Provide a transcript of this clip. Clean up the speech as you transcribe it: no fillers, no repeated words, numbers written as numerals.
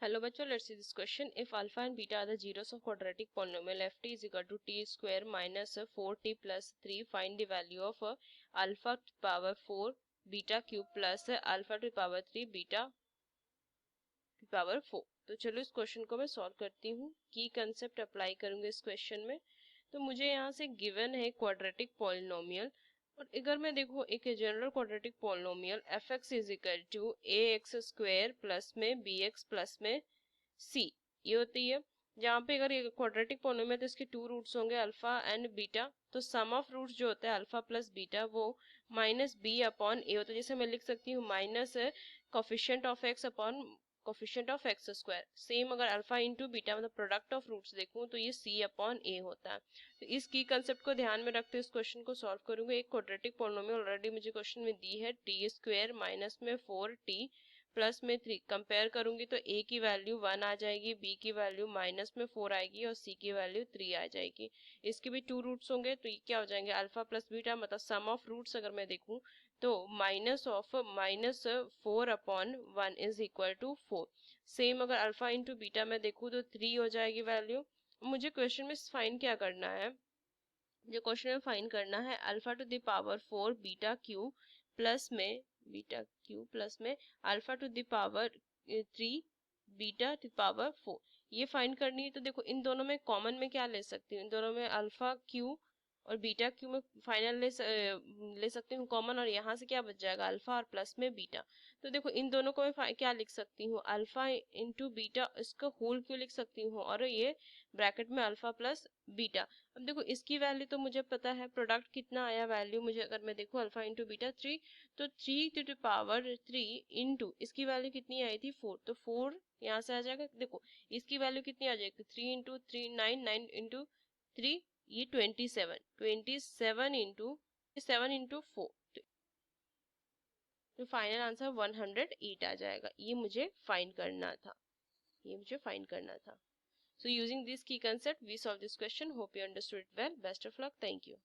Hello बच्चों, let's see this question. If alpha and beta are the zeros of quadratic polynomial ft is equal to t square minus 4t plus 3, find the value of alpha to the power 4 beta cube plus alpha to the power 3 beta to the power 4. तो चलो इस question को मैं solve करती हूँ. की concept apply करूंगी इस क्वेश्चन में. तो मुझे यहाँ से गिवन है क्वाड्रेटिक पॉलिनोमियल, और अगर मैं देखो एक general quadratic polynomial f x is equal to a x square plus में बी एक्स प्लस में सी, ये होती है. जहाँ पे अगर ये क्वाड्रेटिक पॉलिनोमियल तो इसके टू रूट्स होंगे अल्फा एंड बीटा. तो सम ऑफ रूट्स जो होता है अल्फा प्लस बीटा वो माइनस बी अपॉन ए होता है. जैसे मैं लिख सकती हूँ minus coefficient of x upon coefficient of x square. Same अगर अल्फा इंटू बीटा मतलब प्रोडक्ट ऑफ रूट्स देखूं तो ये सी अपॉन ए होता है. तो इस की कंसेप्ट को ध्यान में रखते हुए इस क्वेश्चन को सॉल्व करूंगा. एक क्वाड्रेटिक पॉलिनोमियल ऑलरेडी मुझे क्वेश्चन में दी है टी स्क्वायर माइनस में 4t प्लस में 3. कंपेयर करूंगी तो a की वैल्यू 1 आ जाएगी, b की वैल्यू माइनस में 4 आएगी और c की वैल्यू 3 आ जाएगी. इसके भी टू रूट्स होंगे तो ये क्या हो जाएंगे अल्फा प्लस बीटा मतलब सम ऑफ रूट्स अगर मैं देखूं तो minus of minus 4 upon 1 is equal to 4. Same अगर अल्फा इंटू बीटा में देखूं तो 3 हो जाएगी वैल्यू. मुझे क्वेश्चन में फाइंड क्या करना है, जो क्वेश्चन में फाइंड करना है alpha to the power 4 beta cube plus में alpha to the power 3 beta to power 4. ये फाइंड करनी है. तो देखो इन दोनों में कॉमन में क्या ले सकती हूँ, इन दोनों में अल्फा क्यू और बीटा क्यू में फाइनल ले सकती हूँ कॉमन, और यहाँ से क्या बच जाएगा अल्फा और प्लस में बीटा. तो देखो इन दोनों को मैं क्या लिख सकती हूँ अल्फा इंटू बीटा, इसका होल क्यू लिख सकती हूँ और ये ब्रैकेट में अल्फा प्लस बीटा. अब देखो इसकी वैल्यू तो मुझे पता है, प्रोडक्ट कितना आया वैल्यू मुझे अगर मैं देखूँ अल्फा इंटू बीटा 3, तो 3 टू द पावर 3 इंटू इसकी वैल्यू कितनी आई थी 4, तो 4 यहाँ से आ जाएगा. देखो इसकी वैल्यू कितनी आ जाएगी 3 इंटू 3 9, 9 इंटू 3 ये 27, 27 इंटू 4, तो फाइनल आंसर 108 आ जाएगा. ये मुझे फाइंड करना था. So using this key concept, we solve this question. Hope you understood it well. Best of luck. Thank you.